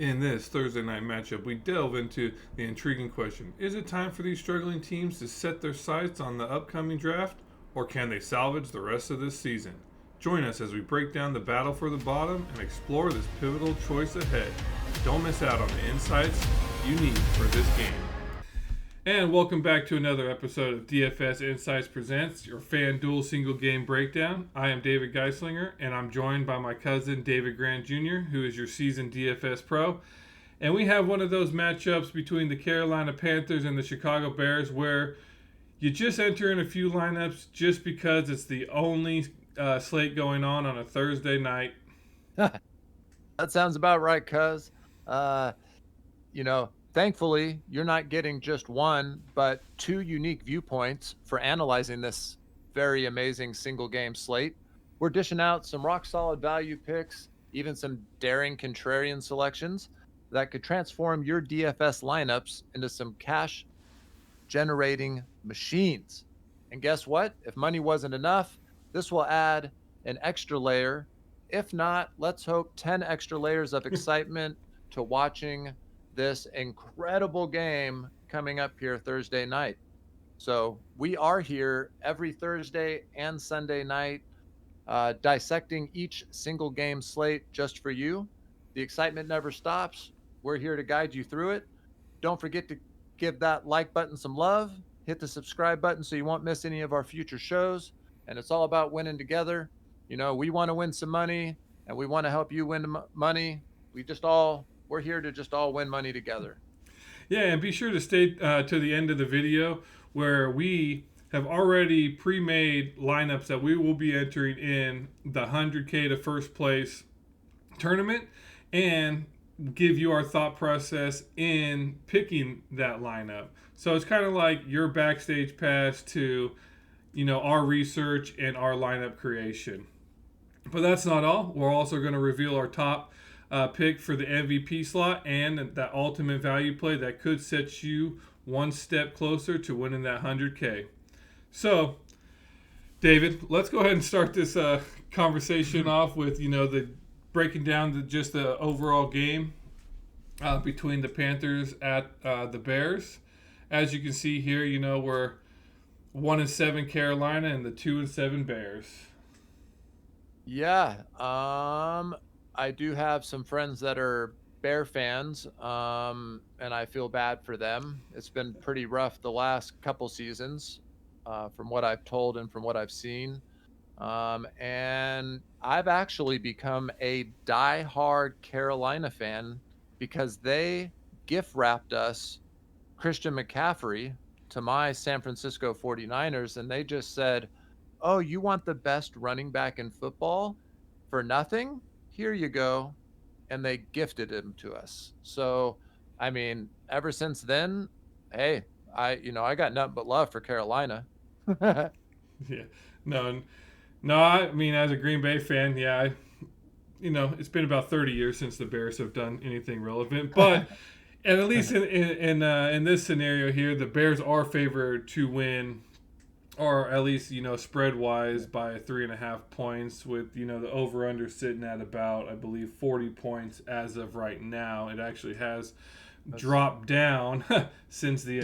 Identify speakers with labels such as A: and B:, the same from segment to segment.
A: In this Thursday night matchup, we delve into the intriguing question: is it time for these struggling teams to set their sights on the upcoming draft, or can they salvage the rest of this season? Join us as we break down the battle for the bottom and explore this pivotal choice ahead. Don't miss out on the insights you need for this game. And welcome back to another episode of DFS Insights Presents, your Fanduel single game breakdown. I am David Geislinger, and I'm joined by my cousin David Grant Jr., who is your seasoned DFS pro. And we have one of those matchups between the Carolina Panthers and the Chicago Bears where you just enter in a few lineups just because it's the only slate going on a Thursday night.
B: That sounds about right, cuz. Thankfully, you're not getting just one, but two unique viewpoints for analyzing this very amazing single game slate. We're dishing out some rock solid value picks, even some daring contrarian selections that could transform your DFS lineups into some cash generating machines. And guess what? If money wasn't enough, this will add an extra layer. If not, let's hope 10 extra layers of excitement to watching this incredible game coming up here Thursday night. So we are here every Thursday and Sunday night, dissecting each single game slate just for you. The excitement never stops. We're here to guide you through it. Don't forget to give that like button some love. Hit the subscribe button so you won't miss any of our future shows. And it's all about winning together. We want to win some money and we want to help you win money. We're here to just all win money together.
A: Yeah, and be sure to stay to the end of the video where we have already pre-made lineups that we will be entering in the 100K to first place tournament and give you our thought process in picking that lineup. So it's kind of like your backstage pass to, our research and our lineup creation. But that's not all. We're also going to reveal our top pick for the MVP slot and that ultimate value play that could set you one step closer to winning that 100K. So, David, let's go ahead and start this conversation off with the breaking down just the overall game between the Panthers at the Bears. As you can see here, we're 1-7 Carolina and the 2-7 Bears.
B: Yeah. I do have some friends that are Bear fans, and I feel bad for them. It's been pretty rough the last couple seasons, from what I've told and from what I've seen. And I've actually become a die-hard Carolina fan because they gift wrapped us Christian McCaffrey to my San Francisco 49ers, and they just said, "Oh, you want the best running back in football for nothing? Here you go." And they gifted him to us. So, I mean, ever since then, hey, I got nothing but love for Carolina.
A: Yeah, no, no. I mean, as a Green Bay fan, yeah, it's been about 30 years since the Bears have done anything relevant, but and at least in this scenario here, the Bears are favored to win, or at least spread wise by 3.5 points. With the over under sitting at about, I believe, 40 points as of right now. It actually has dropped down since the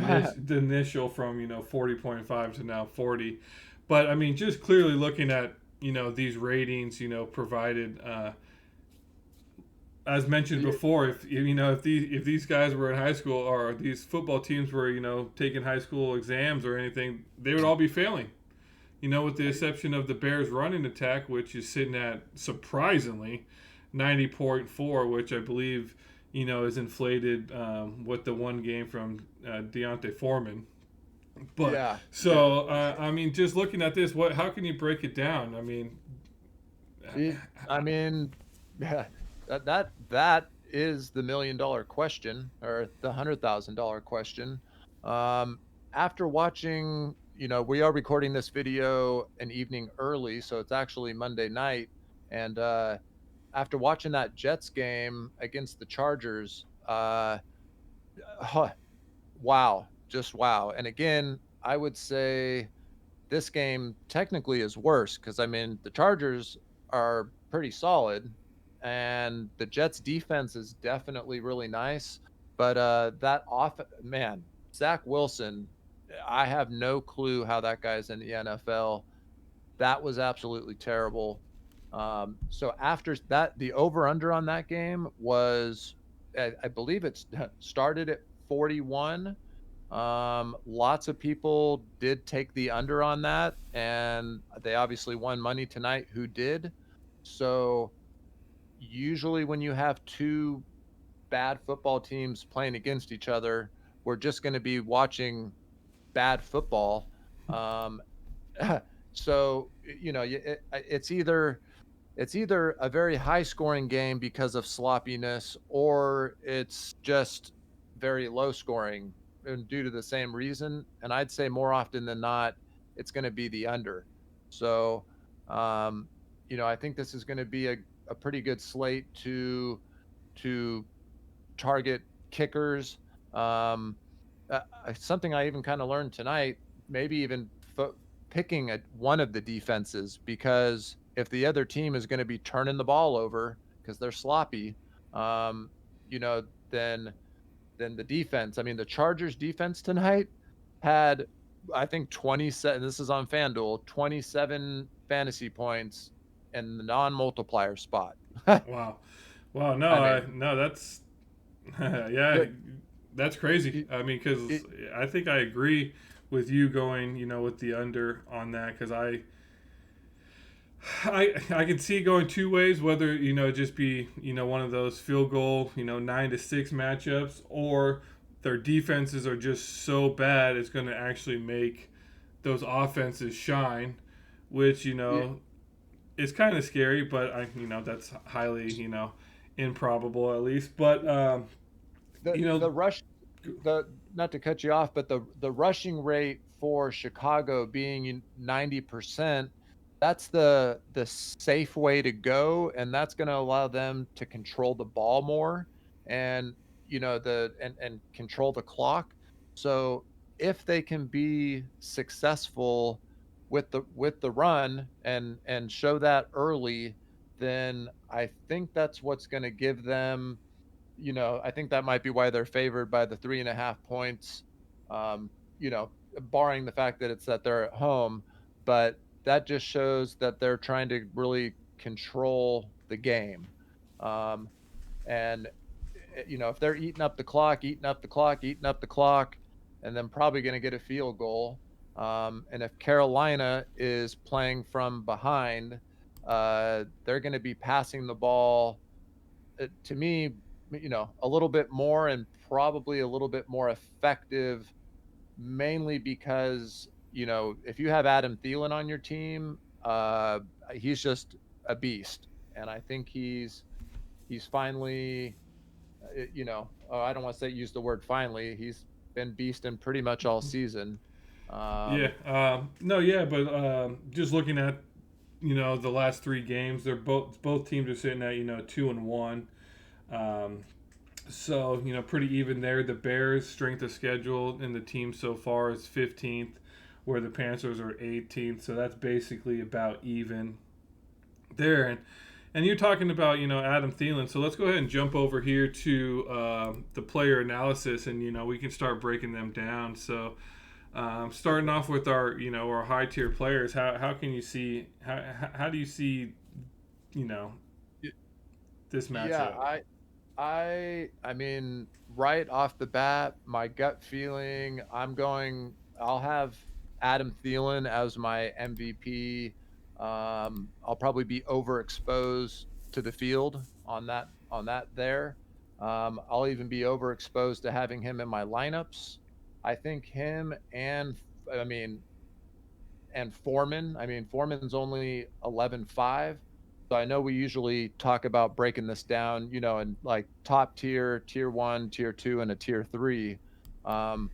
A: initial from 40.5 to now 40. But I mean, just clearly looking at these ratings provided. As mentioned before, if these guys were in high school or these football teams were taking high school exams or anything, they would all be failing. With the exception of the Bears' running attack, which is sitting at surprisingly 90.4, which I believe is inflated with the one game from Deontay Foreman. But
B: Yeah.
A: so I mean, just looking at this, how can you break it down? I mean,
B: I mean, yeah, that is the $1 million question or the $100,000 question. Um, After watching, we are recording this video an evening early, so it's actually Monday night, and after watching that Jets game against the Chargers, huh, wow, just wow. And again, I would say this game technically is worse because I mean the Chargers are pretty solid, and the Jets defense is definitely really nice. But that off man, Zach Wilson, I have no clue how that guy's in the NFL. That was absolutely terrible. So after that, the over under on that game was, I believe it's started at 41. Lots of people did take the under on that, and they obviously won money tonight who did. So usually when you have two bad football teams playing against each other, we're just going to be watching bad football. Um, so it's either a very high scoring game because of sloppiness, or it's just very low scoring and due to the same reason. And I'd say more often than not, it's going to be the under. So, um, I think this is going to be a pretty good slate to target kickers. Um, Something I even kind of learned tonight, maybe even picking one of the defenses, because if the other team is going to be turning the ball over because they're sloppy, um, you know, then the defense. I mean, the Chargers defense tonight had, I think, 27. This is on Fanduel, 27 fantasy points in the non-multiplier spot.
A: Wow. Wow. No,
B: I mean,
A: no, that's yeah,
B: the
A: that's crazy.
B: it,
A: I mean, because
B: it,
A: I think I agree with you going, with the under on that because I can see it going two ways. Whether just be one of those field goal 9-6 matchups, or their defenses are just so bad it's going to actually make those offenses shine, which
B: it,
A: is kind of scary. But that's highly improbable at least. But
B: the
A: you know
B: the rush the not to cut you off, but the rushing rate for Chicago being 90%, that's the safe way to go, and that's going to allow them to control the ball more, and and control the clock. So if they can be successful with the run and show that early, then I think that's what's going to give them, I think that might be why they're favored by the 3.5 points. Barring the fact that it's that they're at home, but that just shows that they're trying to really control the game. Um, and if they're eating up the clock, eating up the clock, eating up the clock, and then probably going to get a field goal. And if Carolina is playing from behind, they're going to be passing the ball, to me, a little bit more and probably a little bit more effective, mainly because, if you have Adam Thielen on your team, he's just a beast. And I think he's finally, I don't want to say use the word finally. He's been beasting pretty much all season.
A: yeah,
B: Um,
A: no, yeah, but just looking at the last three games, they're both teams are sitting at 2-1. Um, So, pretty even there. The Bears' strength of schedule in the team so far is 15th, where the Panthers are 18th. So that's basically about even there. And you're talking about, Adam Thielen. So let's go ahead and jump over here to the player analysis, and, we can start breaking them down. So starting off with our high tier players, how can you see, how do you see, you know,
B: y-
A: this
B: yeah,
A: matchup?
B: I mean, right off the bat, my gut feeling, I'll have Adam Thielen as my MVP. I'll probably be overexposed to the field on that there. I'll even be overexposed to having him in my lineups. I think him I mean, and Foreman. I mean, Foreman's only 11.5. So I know we usually talk about breaking this down, in like top tier, tier one, tier two, and a tier three. Um,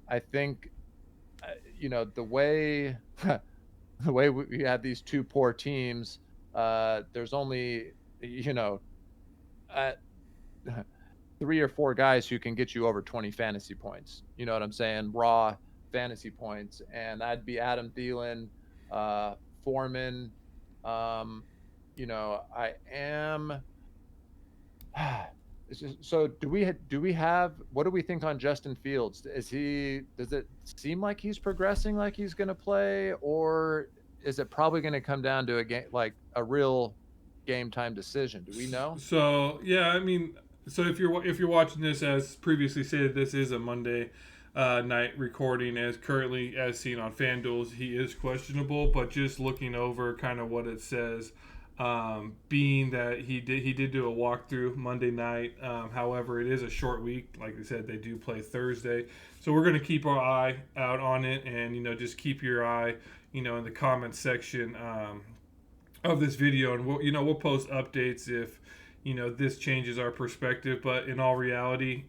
B: I think, the way the way we have these two poor teams, there's only, uh, three or four guys who can get you over 20 fantasy points. You know what I'm saying? Raw fantasy points. And that'd be Adam Thielen, uh, Foreman. I am. So do we have what do we think on Justin Fields? Does it seem like he's progressing like he's going to play, or is it probably going to come down to a game like a real game time decision? Do we know?
A: So yeah, I mean, so if you're watching this, as previously stated, this is a Monday night recording. As currently as seen on Fanduel, he is questionable. But just looking over kind of what it says, being that he did do a walkthrough Monday night. However, it is a short week. Like I said, they do play Thursday, so we're going to keep our eye out on it, and just keep your eye in the comments section. Of this video, and we'll post updates if this changes our perspective. But in all reality,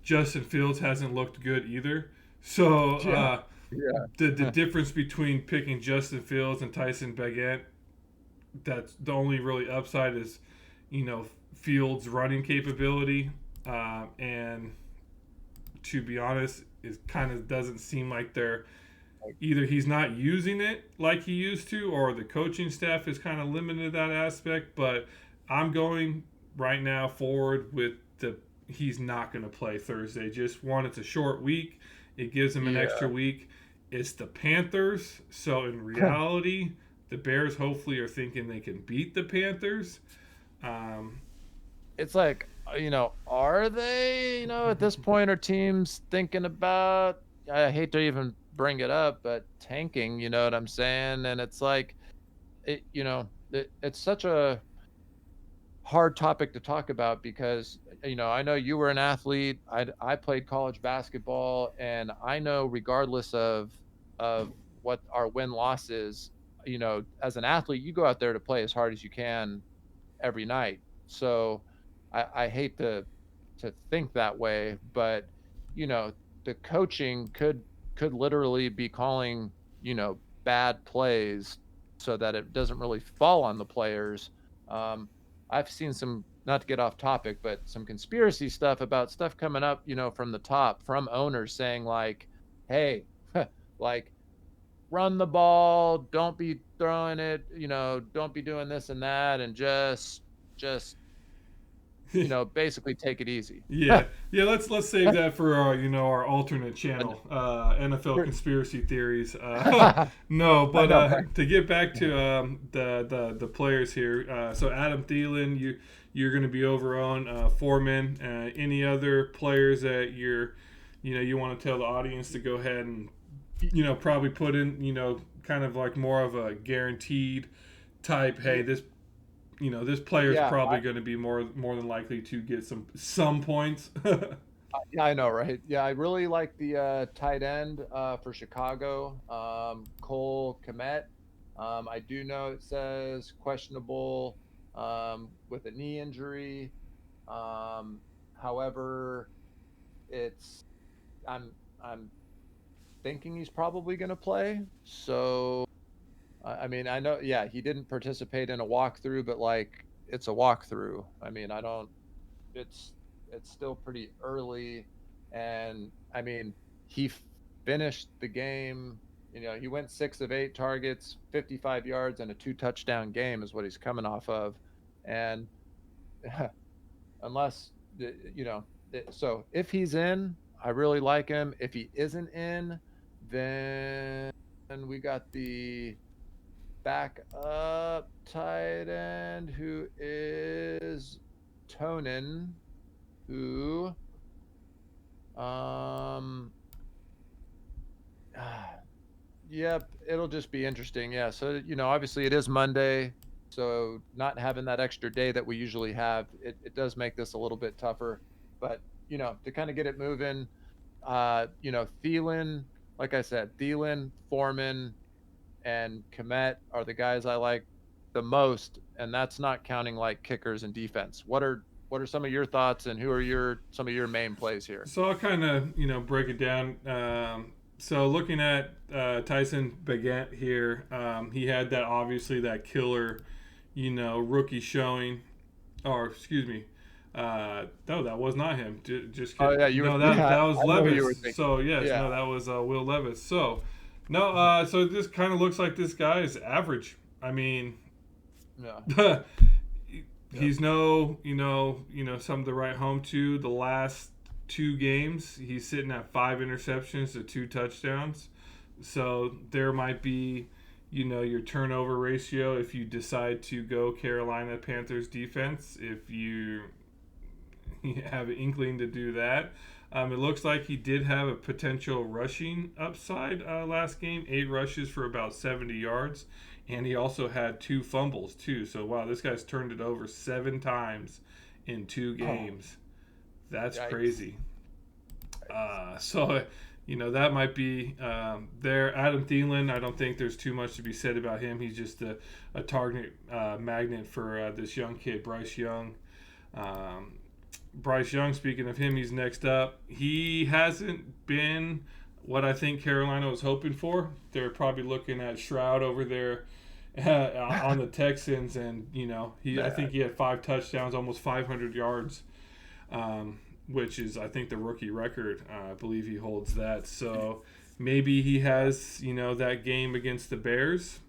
A: Justin Fields hasn't looked good either. So
B: Yeah. Yeah.
A: the difference between picking Justin Fields and Tyson Bagent, that's the only really upside is Fields' running capability, and to be honest, it kind of doesn't seem like they're either he's not using it like he used to, or the coaching staff is kind of limited that aspect. But I'm going right now forward with the he's not going to play Thursday. Just one, it's a short week. It gives him an extra
B: Yeah.
A: week. It's the Panthers, so in reality, the Bears hopefully are thinking they can beat the Panthers. Um,
B: It's like, are they, at this point are teams thinking about, I hate to even bring it up, but tanking, you know what I'm saying? And it's like, it's such a hard topic to talk about because, I know you were an athlete. I played college basketball, and I know regardless of what our win loss is, as an athlete, you go out there to play as hard as you can every night. So I hate to think that way, but you know, the coaching could literally be calling, bad plays so that it doesn't really fall on the players. Um, I've seen some, not to get off topic, but some conspiracy stuff about stuff coming up, from the top, from owners saying like, hey, like run the ball, don't be throwing it, don't be doing this and that, and just basically take it easy.
A: Yeah, yeah. Let's save that for our alternate channel, NFL conspiracy theories. No,
B: I
A: but
B: know, right?
A: to get back to the players here. So Adam Thielen, you're going to be over on Foreman. Any other players that you want to tell the audience to go ahead and probably put in kind of like more of a guaranteed type. Hey, this player is
B: Yeah,
A: probably going to be more than likely to get some points.
B: yeah, I know, right? Yeah, I really like the tight end for Chicago, Cole Kmet. I do know it says questionable with a knee injury. Um, However, it's I'm I'm thinking he's probably going to play. So I mean, I know, yeah, he didn't participate in a walkthrough, but like it's a walkthrough. I mean, I don't. It's it's still pretty early, and I mean, he finished the game. He went 6 of 8 targets, 55 yards, and a 2 touchdown game is what he's coming off of, and unless so if he's in, I really like him. If he isn't in, then we got the back up tight end who is Tonin, who um yep, it'll just be interesting. Yeah, so obviously it is Monday, so not having that extra day that we usually have, it does make this a little bit tougher. But to kind of get it moving, Thielen, like I said, Thielen, Foreman, and Komet are the guys I like the most, and that's not counting like kickers and defense. What are some of your thoughts, and who are some of your main plays here?
A: So I'll kind of break it down. So looking at Tyson Bagent here, he had that killer rookie showing, or excuse me. No, that was not him. Just
B: Oh
A: kidding.
B: yeah,
A: No,
B: yeah,
A: that was
B: I know who you were
A: Levis.
B: thinking.
A: So yes,
B: Yeah,
A: no, that was Will Levis. So no, so this kind of looks like this guy is average. I mean,
B: yeah,
A: He's no, something to write home to. The last 2 games, he's sitting at 5 interceptions to 2 touchdowns. So there might be, your turnover ratio if you decide to go Carolina Panthers defense. If you have an inkling to do that. It looks like he did have a potential rushing upside last game, 8 rushes for about 70 yards, and he also had 2 fumbles too. So wow, this guy's turned it over 7 times in 2 games. That's
B: Yikes.
A: Crazy. So that might be there. Adam Thielen, I don't think there's too much to be said about him. He's just a target magnet for this young kid, Bryce Young. Bryce Young, speaking of him, he's next up. He hasn't been what I think Carolina was hoping for. They're probably looking at Stroud over there on the Texans, and I think he had 5 touchdowns, almost 500 yards, which is I think the rookie record. I believe he holds that. So maybe he has that game against the Bears.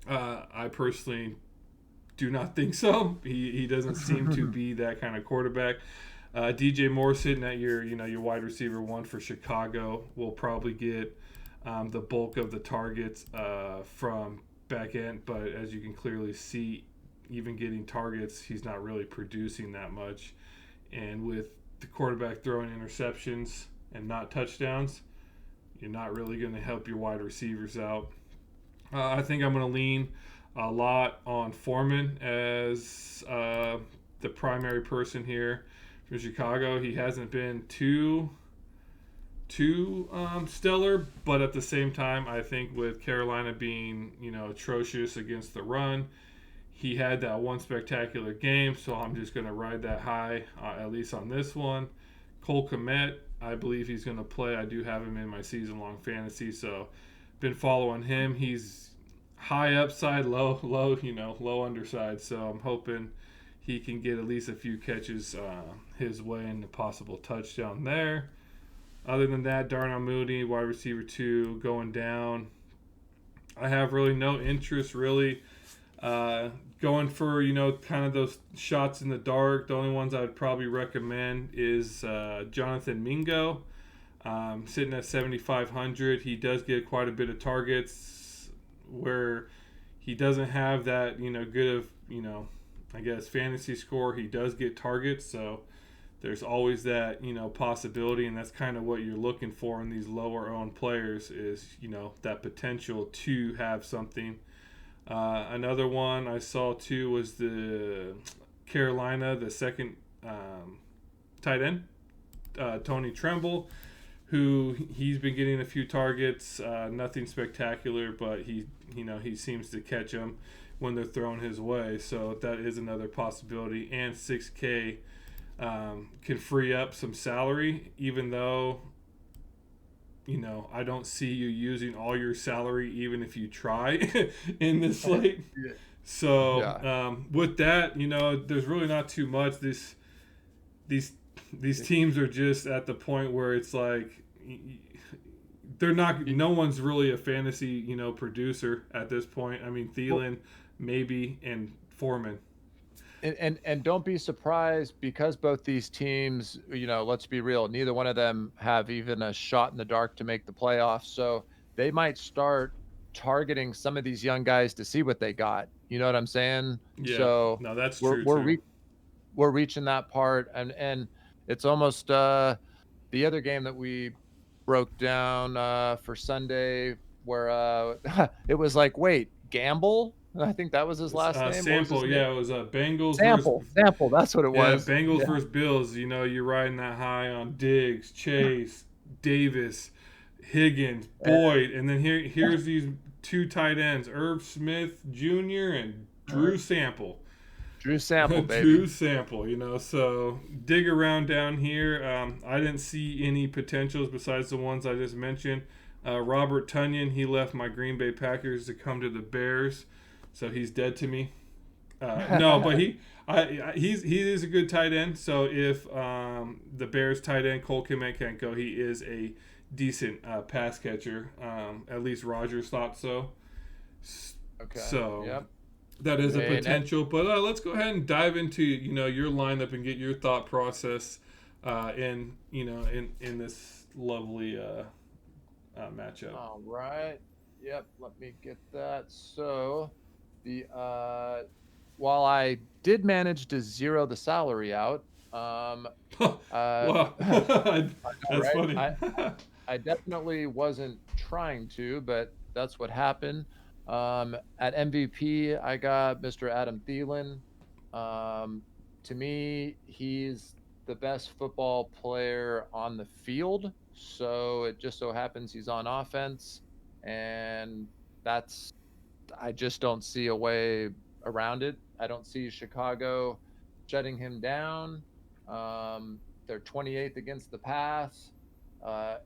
A: I personally do not think so. He doesn't seem to be that kind of quarterback. DJ Moore sitting at your wide receiver 1 for Chicago will probably get the bulk of the targets from back end, but as you can clearly see, even getting targets, he's not really producing that much. And with the quarterback throwing interceptions and not touchdowns, you're not really going to help your wide receivers out. I think I'm going to lean a lot on Foreman as the primary person here for Chicago. He hasn't been too stellar, but at the same time, I think with Carolina being atrocious against the run, he had that one spectacular game, so I'm just going to ride that high, at least on this one. Cole Kmet, I believe he's going to play. I do have him in my season-long fantasy, so been following him. He's high upside, low underside. So I'm hoping he can get at least a few catches his way and a possible touchdown there. Other than that, Darnell Mooney, wide receiver 2, going down. I have really no interest going for kind of those shots in the dark. The only ones I would probably recommend is Jonathan Mingo, sitting at 7,500. He does get quite a bit of targets, where he doesn't have that good of I guess fantasy score. He does get targets, so there's always that possibility, and that's kind of what you're looking for in these lower owned players is that potential to have something. Another one I saw too was the Carolina, the second tight end, Tony Tremble, who he's been getting a few targets, nothing spectacular, but he seems to catch them when they're thrown his way. So that is another possibility. And 6K can free up some salary, even though I don't see you using all your salary, even if you try in this slate.
B: Yeah.
A: So with that, there's really not too much. These teams are just at the point where it's like they're not. No one's really a fantasy, producer at this point. I mean, Thielen maybe, and Foreman.
B: And don't be surprised, because both these teams, let's be real, neither one of them have even a shot in the dark to make the playoffs. So they might start targeting some of these young guys to see what they got. You know what I'm saying?
A: Yeah.
B: So
A: no, that's true too.
B: We're reaching that part, and it's almost the other game that we broke down for Sunday, where it was like, wait, Gamble? I think that was his last name.
A: Sample, it was Bengals.
B: Sample, that's what it was.
A: Bengals versus Bills. You're riding that high on Diggs, Chase, Davis, Higgins, Boyd, and then here's these 2 tight ends, Irv Smith Jr. and Drew Sample.
B: Drew Sample, baby.
A: Drew Sample, so dig around down here. I didn't see any potentials besides the ones I just mentioned. Robert Tonyan, he left my Green Bay Packers to come to the Bears. So he's dead to me. No, but he is a good tight end. So if the Bears tight end Cole Kmet can't go, he is a decent pass catcher. At least Rodgers thought so.
B: Okay.
A: So
B: yep.
A: That
B: I
A: is a
B: mean,
A: potential, but let's go ahead and dive into your lineup and get your thought process in this lovely matchup.
B: all right. Yep, let me get that. So the while I did manage to zero the salary out,
A: Wow,
B: I know,
A: that's
B: right?
A: funny.
B: I definitely wasn't trying to, but that's what happened. At MVP, I got Mr. Adam Thielen. Um, to me, he's the best football player on the field. So it just so happens he's on offense, and that's I just don't see a way around it. I don't see Chicago shutting him down. They're 28th against the pass,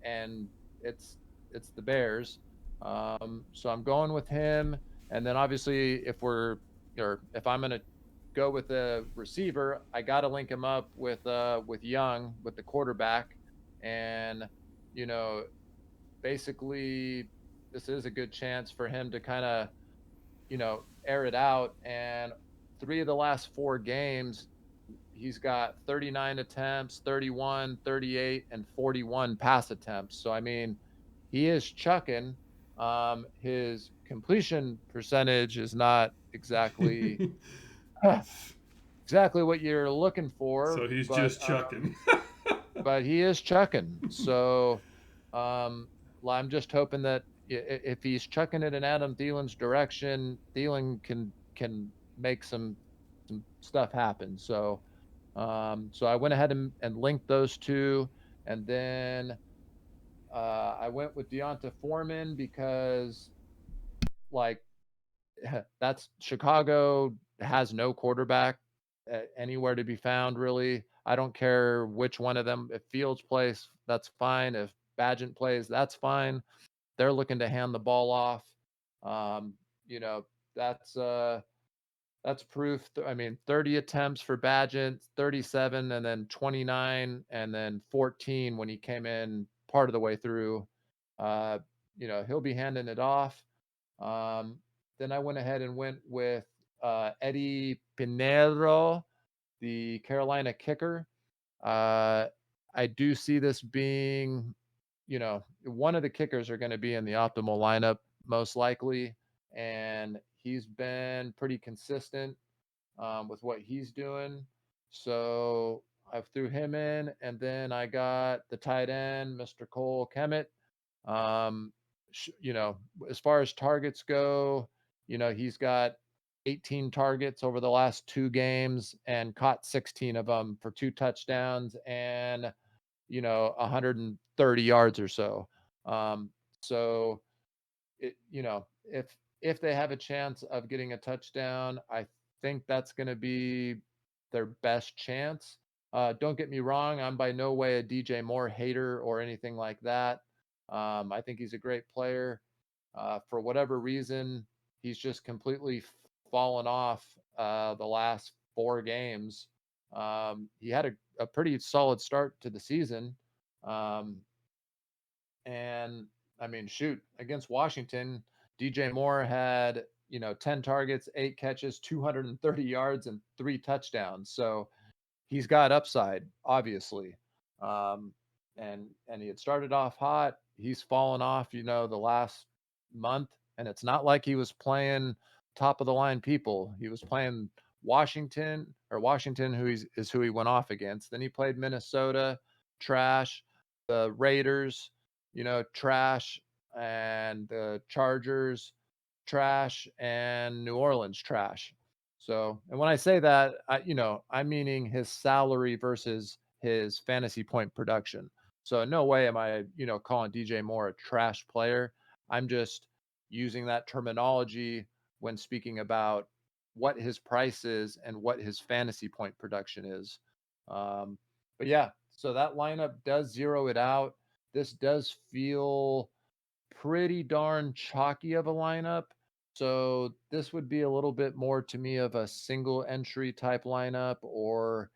B: and it's it's the Bears. So I'm going with him. And then obviously, if I'm going to go with a receiver, I got to link him up with Young, with the quarterback, and you know, basically, this is a good chance for him to kind of air it out. And three of the last four games, he's got 39 attempts, 31, 38, and 41 pass attempts. So, I mean, he is chucking. His completion percentage is not exactly exactly what you're looking for,
A: So he's just chucking.
B: but he is chucking. So, um, I'm just hoping that if he's chucking it in Adam Thielen's direction, Thielen can make some stuff happen. So, so I went ahead and linked those two, and then I went with Deonta Foreman because like that's Chicago has no quarterback anywhere to be found, really. I don't care which one of them. If Fields plays, that's fine. If Badgett plays, that's fine. They're looking to hand the ball off. Um, you know, that's uh that's proof. I mean, 30 attempts for Badgett, 37, and then 29, and then 14 when he came in part of the way through. Uh, he'll be handing it off. Um, then I went ahead and went with Eddie Pinero, the Carolina kicker. Uh, I do see this being, one of the kickers are going to be in the optimal lineup most likely, and he's been pretty consistent with what he's doing. So I threw him in, and then I got the tight end, Mr. Cole Kemet. Um, as far as targets go, he's got 18 targets over the last two games and caught 16 of them for two touchdowns and 130 yards or so. Um, so if they have a chance of getting a touchdown, I think that's going to be their best chance. Don't get me wrong, I'm by no way a DJ Moore hater or anything like that. I think he's a great player. For whatever reason, he's just completely fallen off the last four games. He had a pretty solid start to the season. Um, and I mean, shoot, against Washington, DJ Moore had, 10 targets, eight catches, 230 yards, and three touchdowns. So he's got upside, obviously. Um, and he had started off hot. He's fallen off, the last month. And it's not like he was playing top of the line people. He was playing Washington, is who he went off against. Then he played Minnesota, trash, the Raiders, trash, and the Chargers, trash, and New Orleans, trash. So, and when I say that, I'm meaning his salary versus his fantasy point production. So, in no way am I, calling DJ Moore a trash player. I'm just using that terminology when speaking about what his price is and what his fantasy point production is. But yeah, so that lineup does zero it out. This does feel pretty darn chalky of a lineup. So this would be a little bit more to me of a single entry type lineup, or,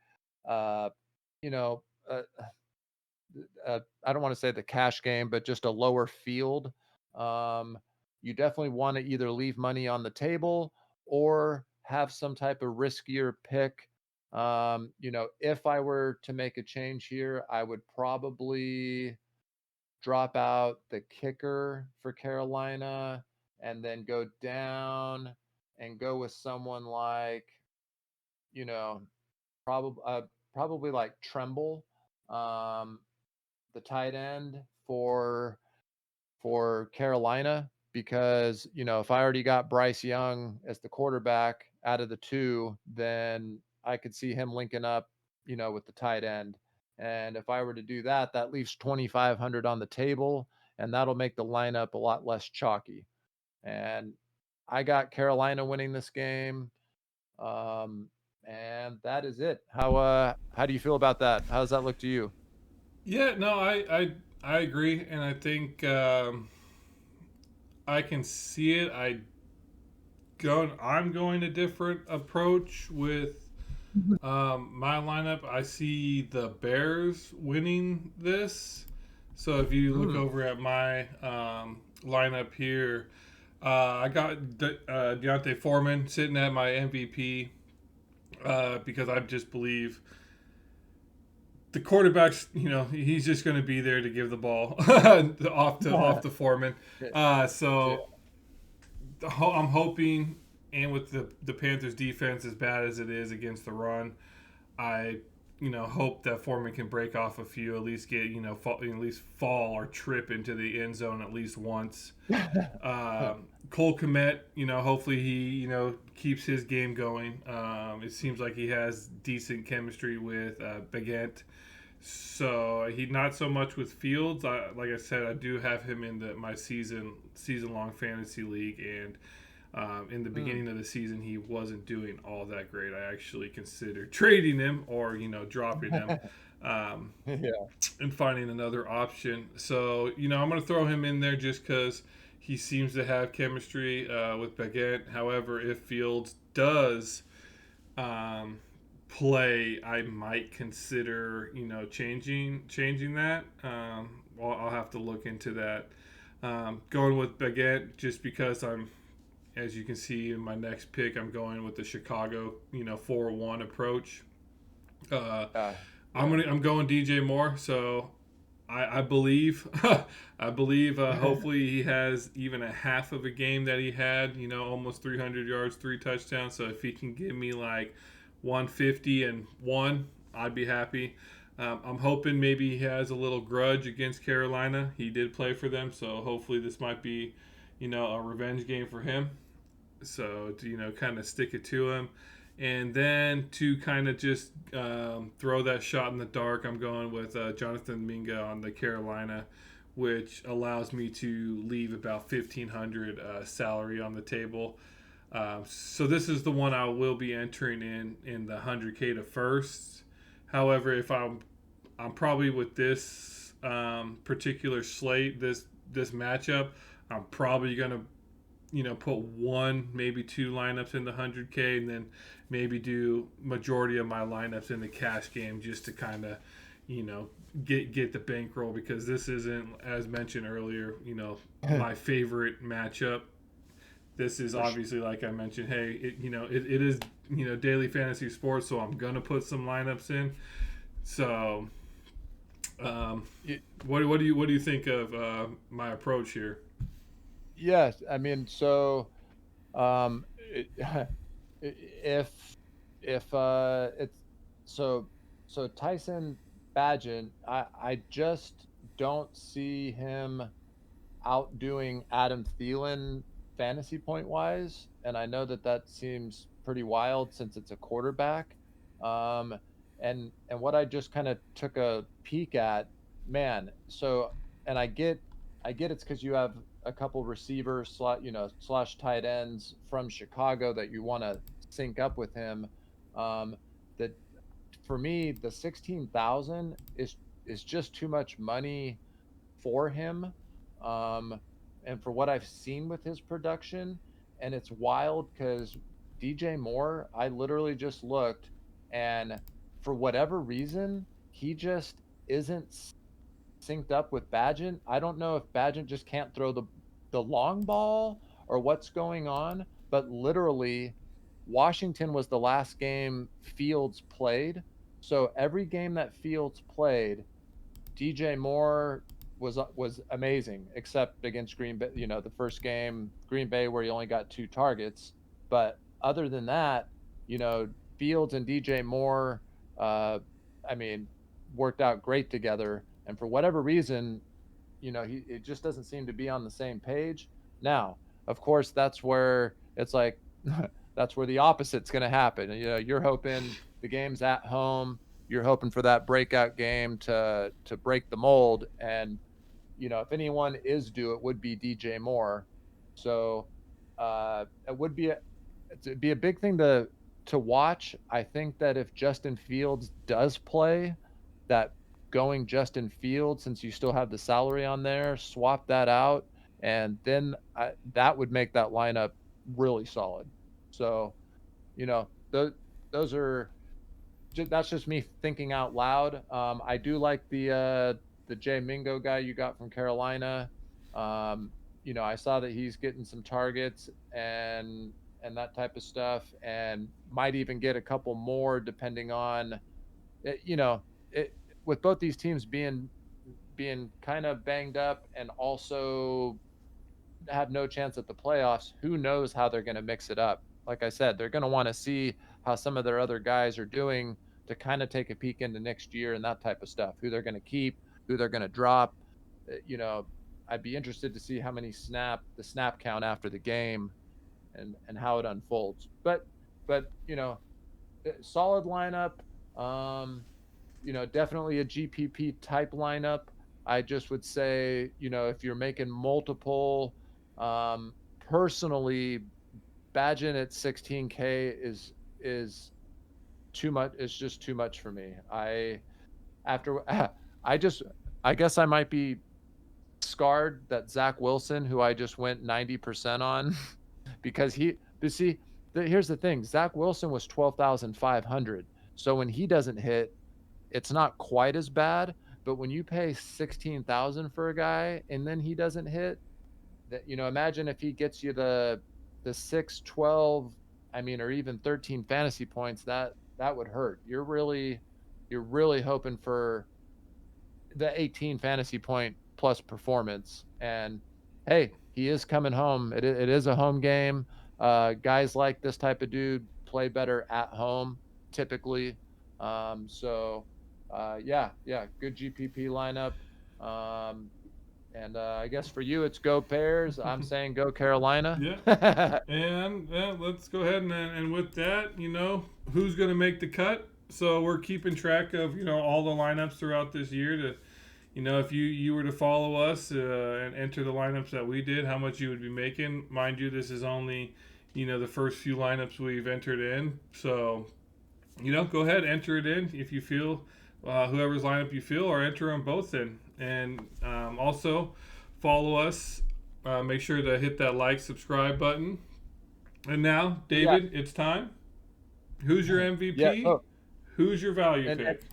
B: uh, you know, uh, I don't want to say the cash game, but just a lower field. Um, you definitely want to either leave money on the table or have some type of riskier pick. If I were to make a change here, I would probably drop out the kicker for Carolina and then go down and go with someone like, you know, probably like Tremble, um, the tight end for Carolina, because if I already got Bryce Young as the quarterback out of the two, then I could see him linking up, with the tight end. And if I were to do that, that leaves 2,500 on the table, and that'll make the lineup a lot less chalky. And I got Carolina winning this game. Um, and that is it. How do you feel about that? How does that look to you?
A: Yeah, no, I agree, and I think I can see it. I'm going a different approach with my lineup. I see the Bears winning this. So if you look
B: Mm,
A: over at my lineup here, I got Deontay Foreman sitting at my MVP because I just believe the quarterback's, he's just going to be there to give the ball off to Foreman.
B: yeah, yeah.
A: So I'm hoping, and with the Panthers defense as bad as it is against the run, I hope that Foreman can break off a few, at least get at least fall or trip into the end zone at least once. Cole Kmet, hopefully he keeps his game going. It seems like he has decent chemistry with Baguette. So he not so much with Fields. Like I said, I do have him in my season long fantasy league, and in the
B: Mm,
A: beginning of the season, he wasn't doing all that great. I actually considered trading him or dropping him, um,
B: yeah.
A: and finding another option. So I'm going to throw him in there just because he seems to have chemistry with Baguette. However, if Fields does um, play, I might consider changing that. I'll have to look into that. Going with Baguette just because as you can see in my next pick, I'm going with the Chicago 4-1 approach. Uh,
B: Yeah.
A: I'm going DJ Moore, so I believe I believe hopefully he has even a half of a game that he had, almost 300 yards, 3 touchdowns. So if he can give me like 150 and one, I'd be happy. I'm hoping maybe he has a little grudge against Carolina. He did play for them, so hopefully this might be a revenge game for him. So to kind of stick it to him, and then to kind of just throw that shot in the dark, I'm going with Jonathan Minga on the Carolina, which allows me to leave about 1,500 salary on the table. So this is the one I will be entering in the 100K to first. However, if I'm probably with this particular slate, this matchup, I'm probably gonna put one, maybe two lineups in the 100K, and then maybe do majority of my lineups in the cash game just to kind of, you know, get the bankroll, because this isn't, as mentioned earlier, my favorite matchup. This is
B: For sure.
A: obviously, like I mentioned, hey, it is daily fantasy sports, so I'm gonna put some lineups in. So, um, what do you think of my approach here?
B: Yes, I mean, so it, if it's so so Tyson Badgett, I just don't see him outdoing Adam Thielen fantasy point wise, and I know that that seems pretty wild since it's a quarterback. Um, and what I just kind of took a peek at, man. So, and I get it's because you have a couple receivers slash tight ends from Chicago that you want to sync up with him. Um, that for me, the 16,000 is just too much money for him. Um, and for what I've seen with his production, and it's wild because DJ Moore, I literally just looked, and for whatever reason, he just isn't synced up with Badgett. I don't know if Badgett just can't throw the long ball or what's going on, but literally Washington was the last game Fields played. So every game that Fields played, DJ Moore was amazing, except against Green Bay. You know, the first game, Green Bay, where he only got 2 targets. But other than that, you know, Fields and DJ Moore, uh, I mean, worked out great together. And for whatever reason, you know, it just doesn't seem to be on the same page. Now, of course, that's where it's like that's where the opposite's going to happen. You know, you're hoping the game's at home, you're hoping for that breakout game to break the mold, and you know, if anyone is due, it would be DJ Moore. So it would be it'd be a big thing to watch. I think that if Justin Fields does play, that going Justin Fields, since you still have the salary on there, swap that out, and then that would make that lineup really solid. So, you know, those are that's just me thinking out loud. I do like the Jay Mingo guy you got from Carolina. Um, you know, I saw that he's getting some targets and that type of stuff, and might even get a couple more depending on you know, it, with both these teams being kind of banged up and also have no chance at the playoffs. Who knows how they're going to mix it up? Like I said, they're going to want to see how some of their other guys are doing to kind of take a peek into next year and that type of stuff. Who they're going to keep, who they're going to drop. You know, I'd be interested to see how many the snap count after the game and how it unfolds. But you know, solid lineup. Um, you know, definitely a GPP type lineup. I just would say, you know, if you're making multiple, personally, Badgett at 16K is too much. It's just too much for me. After I just I guess I might be scarred that Zach Wilson, who I just went 90% on, because here's the thing: Zach Wilson was 12,500. So when he doesn't hit, it's not quite as bad. But when you pay 16,000 for a guy and then he doesn't hit, that, you know, imagine if he gets you the 6, 12, I mean, or even 13 fantasy points, that would hurt. You're really hoping for the 18 fantasy point plus performance. And hey, he is coming home. It is a home game. Guys like this type of dude play better at home typically. Yeah, good GPP lineup. Um, and I guess for you, it's go Bears. I'm saying go Carolina.
A: Yeah. And let's go ahead and with that, you know, who's going to make the cut? So we're keeping track of, you know, all the lineups throughout this year to, you know, if you were to follow us and enter the lineups that we did, how much you would be making. Mind you, this is only, you know, the first few lineups we've entered in. So, you know, go ahead, enter it in if you feel, whoever's lineup you feel, or enter them both in. And also follow us. Make sure to hit that like, subscribe button. And now, David, it's time. Who's your MVP?
B: Yeah. Oh,
A: Who's your value
B: and
A: pick?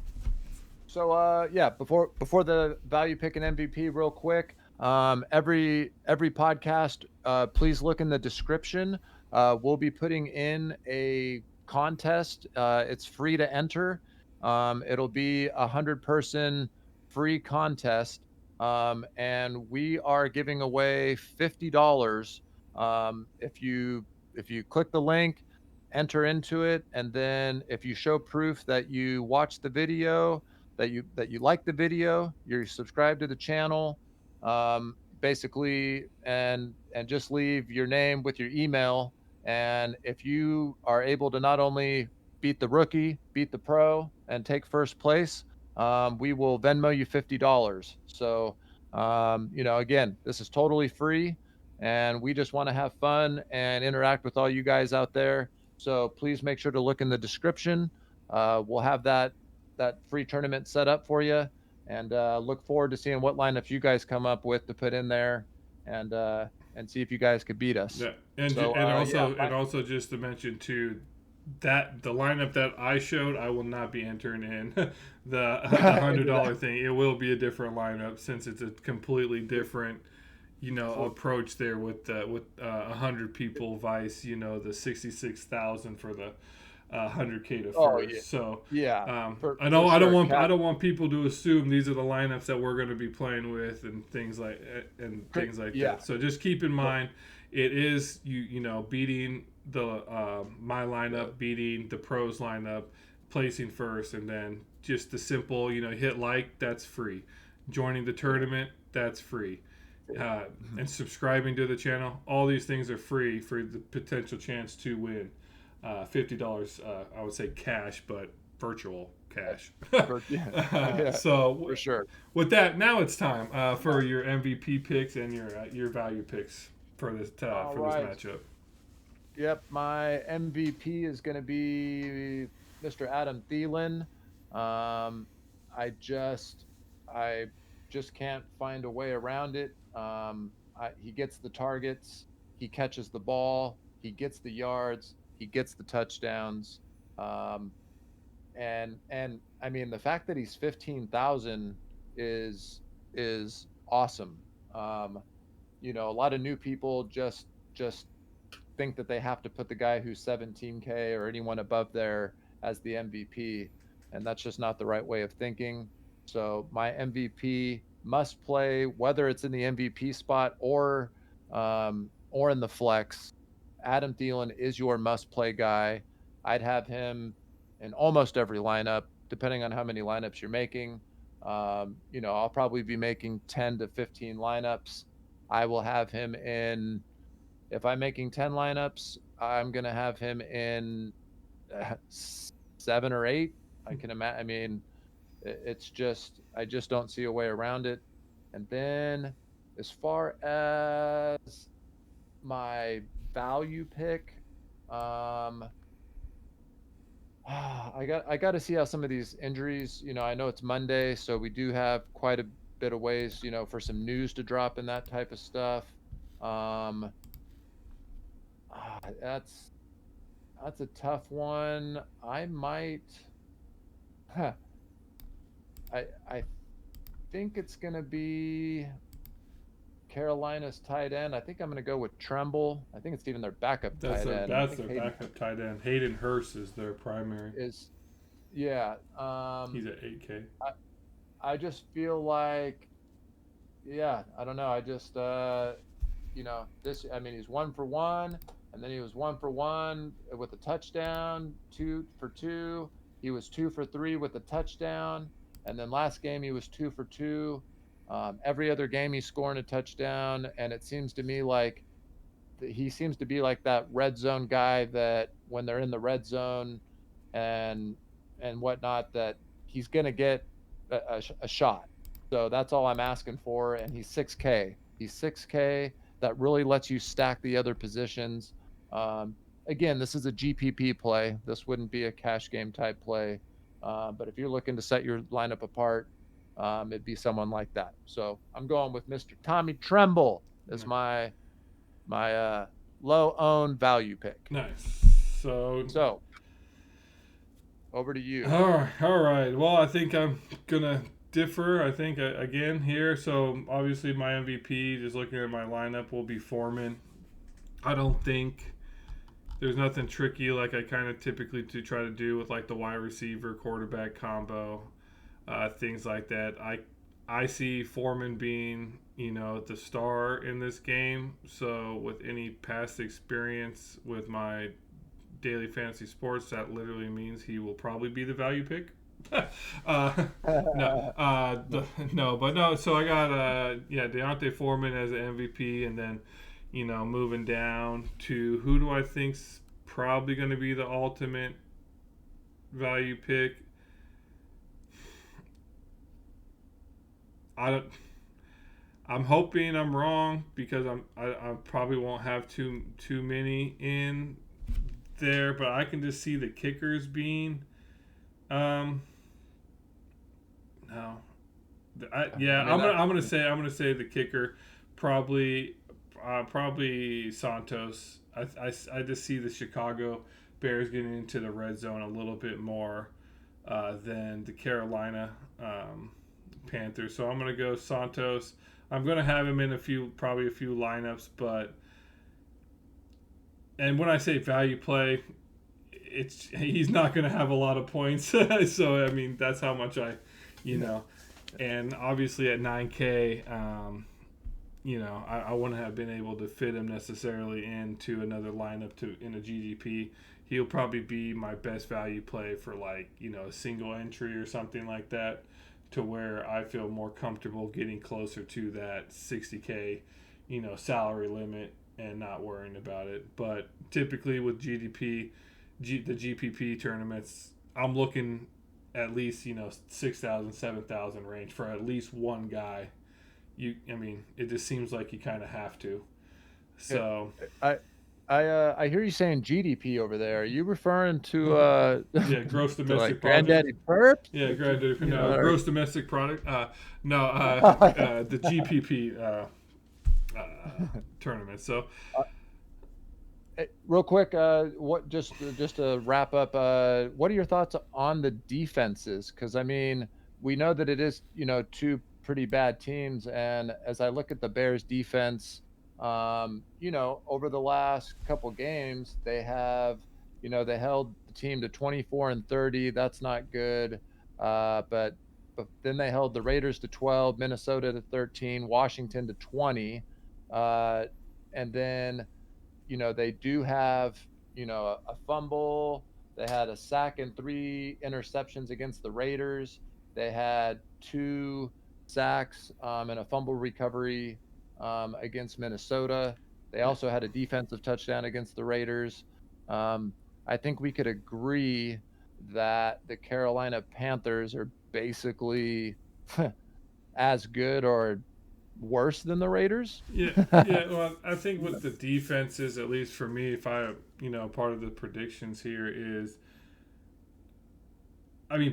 B: so yeah, before the value pick and MVP, real quick. Every podcast, please look in the description. We'll be putting in a contest. It's free to enter. It'll be 100-person free contest, and we are giving away $50 if you click the link, enter into it, and then if you show proof that you watched the video, that you like the video, you're subscribed to the channel, basically, and just leave your name with your email. And if you are able to not only beat the rookie, beat the pro, and take first place, we will Venmo you $50. So, you know, again, this is totally free, and we just want to have fun and interact with all you guys out there. So please make sure to look in the description. We'll have that free tournament set up for you, and look forward to seeing what lineups you guys come up with to put in there, and see if you guys could beat us.
A: Yeah, and
B: So
A: also just to mention too, that the lineup that I showed, I will not be entering in the $100 thing. It will be a different lineup since it's a completely different, approach there with 100 people vice the 66,000 for the 100K to
B: Oh yeah,
A: first. So
B: yeah,
A: I
B: for
A: know
B: sure.
A: I don't want people to assume these are the lineups that we're going to be playing with and things like
B: Yeah,
A: that. So just keep in mind, it is beating the my
B: yeah,
A: lineup, beating the pros lineup, placing first, and then just the simple hit like, that's free. Joining the
B: yeah.
A: tournament, that's free.
B: Sure.
A: Uh,
B: Mhm.
A: and subscribing to the channel, all these things are free for the potential chance to win $50. I would say cash, but virtual cash.
B: Yeah, yeah,
A: So
B: for sure.
A: with that, now it's time for your MVP picks and your value picks
B: All
A: for this
B: right.
A: matchup.
B: Yep, my MVP is going to be Mr. Adam Thielen. Um, I just, I just can't find a way around it. He gets the targets, he catches the ball, he gets the yards, he gets the touchdowns. Um, and I mean the fact that he's 15,000 is is awesome. Um, a lot of new people just think that they have to put the guy who's 17K or anyone above there as the MVP, and that's just not the right way of thinking. So my MVP must play, whether it's in the MVP spot or in the flex. Adam Thielen is your must play guy. I'd have him in almost every lineup, depending on how many lineups you're making. I'll probably be making 10 to 15 lineups. I will have him in, if I'm making 10 lineups, I'm going to have him in 7 or 8. I can imagine. I mean, it's just, I just don't see a way around it. And then as far as my value pick, um, I got to see how some of these injuries. I know it's Monday, so we do have quite a bit of ways, for some news to drop and that type of stuff. Um, ah, that's a tough one. I might. Huh, I think it's gonna be Carolina's tight end. I think I'm gonna go with Tremble. I think it's even their backup
A: That's
B: tight
A: their
B: end. I
A: that's
B: think
A: their
B: Hayden
A: backup tight end. Hayden Hurst is their primary.
B: is. Yeah.
A: He's at 8K.
B: I just feel like, yeah, I don't know. I just this, I mean, he's 1 for 1, and then he was 1 for 1 with a touchdown, 2 for 2. He was 2 for 3 with a touchdown, and then last game he was 2 for 2. Every other game he's scoring a touchdown, and it seems to me like he seems to be like that red zone guy that when they're in the red zone and whatnot, that he's going to get a shot. So that's all I'm asking for. And he's 6K. He's 6K. That really lets you stack the other positions. Again, this is a GPP play. This wouldn't be a cash game type play. But if you're looking to set your lineup apart, it'd be someone like that. So I'm going with Mr. Tommy Tremble as my low owned value pick.
A: Nice. So
B: So over to you.
A: all right. Well, I think I'm gonna differ. I think again here. So obviously my MVP, just looking at my lineup, will be Foreman. I don't think there's nothing tricky like I kind of typically to try to do with like the wide receiver quarterback combo, things like that. I see Foreman being the star in this game. So with any past experience with my daily fantasy sports, that literally means he will probably be the value pick. No, no, but no. So I got Deontay Foreman as an MVP, and then moving down to who do I think's probably going to be the ultimate value pick. I don't. I'm hoping I'm wrong because I probably won't have too many in there, but I can just see the kickers being um no.
B: I mean that.
A: I'm gonna say the kicker probably probably Santos. I just see the Chicago Bears getting into the red zone a little bit more than the Carolina Panthers. So I'm going to go Santos. I'm going to have him in probably a few lineups, and when I say value play, he's not going to have a lot of points. So I mean, that's how much and obviously at 9K, I wouldn't have been able to fit him necessarily into another lineup in a GDP. He'll probably be my best value play for a single entry or something like that, to where I feel more comfortable getting closer to that 60K, salary limit and not worrying about it. But typically with the GPP tournaments, I'm looking at least 6,000, 7,000 range for at least one guy. It just seems like you kind of have to. So
B: I hear you saying GDP over there. Are you referring to
A: gross
B: to
A: domestic
B: like
A: product?
B: Granddaddy Burp?
A: Yeah, gross domestic product. The GPP tournament. So
B: real quick, what just to wrap up, what are your thoughts on the defenses? Because I mean, we know that it is two pretty bad teams, and as I look at the Bears defense, over the last couple games, they have they held the team to 24-30. That's not good. But then they held the Raiders to 12, Minnesota to 13, Washington to 20, and then they do have, a fumble. They had a sack and 3 interceptions against the Raiders. They had 2 sacks and a fumble recovery against Minnesota. They also had a defensive touchdown against the Raiders. I think we could agree that the Carolina Panthers are basically as good or worse than the Raiders.
A: Yeah. Well, I think with the defenses, at least for me, if I, part of the predictions here is,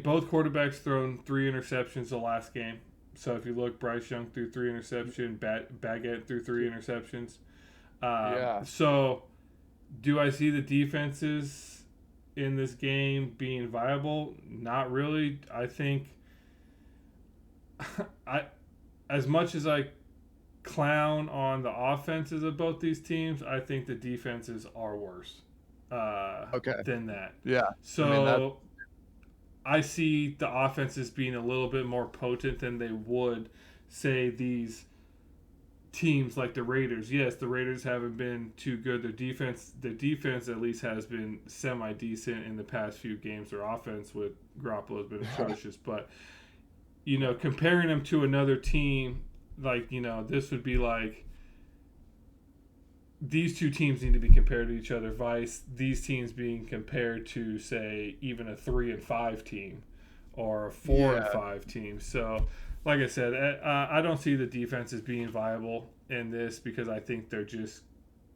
A: both quarterbacks thrown 3 interceptions the last game. So if you look, Bryce Young threw 3 interceptions, Baguette threw 3 interceptions.
B: Yeah.
A: So do I see the defenses in this game being viable? Not really. I think as much as I clown on the offenses of both these teams, I think the defenses are worse than that.
B: Yeah.
A: So I see the offenses being a little bit more potent than they would, say, these teams like the Raiders. Yes, the Raiders haven't been too good. The defense at least has been semi-decent in the past few games. Their offense with Garoppolo has been atrocious. But, comparing them to another team, this would be like these two teams need to be compared to each other. Vice these teams being compared to, say, even a 3-5 team or a 4-5 team. So, like I said, I don't see the defenses being viable in this because I think they're just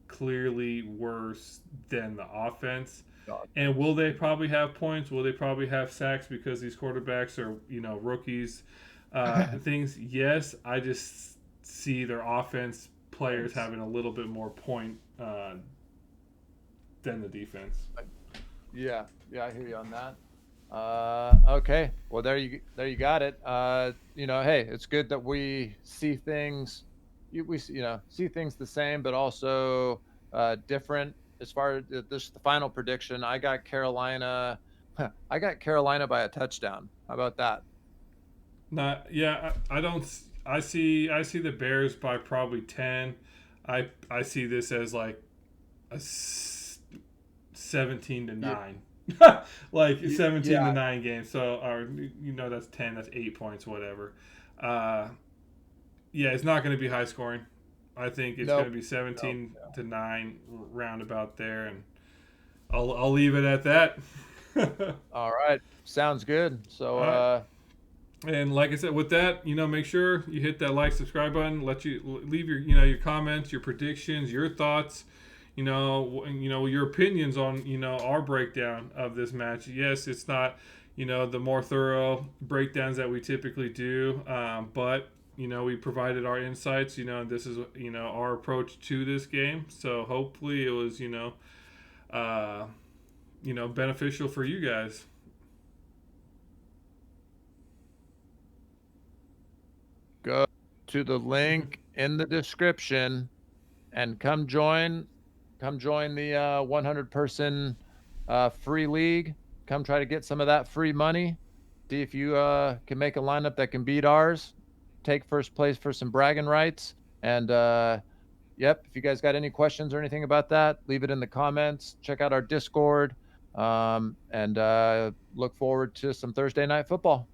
A: clearly worse than the offense. And will they probably have points? Will they probably have sacks because these quarterbacks are, rookies? Things, yes. I just see their offense players having a little bit more point than the defense.
B: Yeah, I hear you on that. Okay, well there you got it. Hey, it's good that we see things, see things the same, but also different. As far as the final prediction, I got Carolina. I got Carolina by a touchdown. How about that?
A: I don't. I see the Bears by probably 10. I see this as like a 17-9. Like 17-9 game. So, or that's 10. That's 8 points. Whatever. It's not going to be high scoring. I think it's going to be 17-9, roundabout there, and I'll leave it at that.
B: All right, sounds good. So.
A: And like I said, with that, make sure you hit that like, subscribe button. Let you leave your, your comments, your predictions, your thoughts, your opinions on, our breakdown of this match. Yes, it's not, the more thorough breakdowns that we typically do, but we provided our insights. This is, our approach to this game. So hopefully it was, beneficial for you guys.
B: to the link in the description and come join the 100 person free league. Come try to get some of that free money. See if you can make a lineup that can beat ours. Take first place for some bragging rights. And yep, if you guys got any questions or anything about that, leave it in the comments. Check out our Discord, and look forward to some Thursday night football.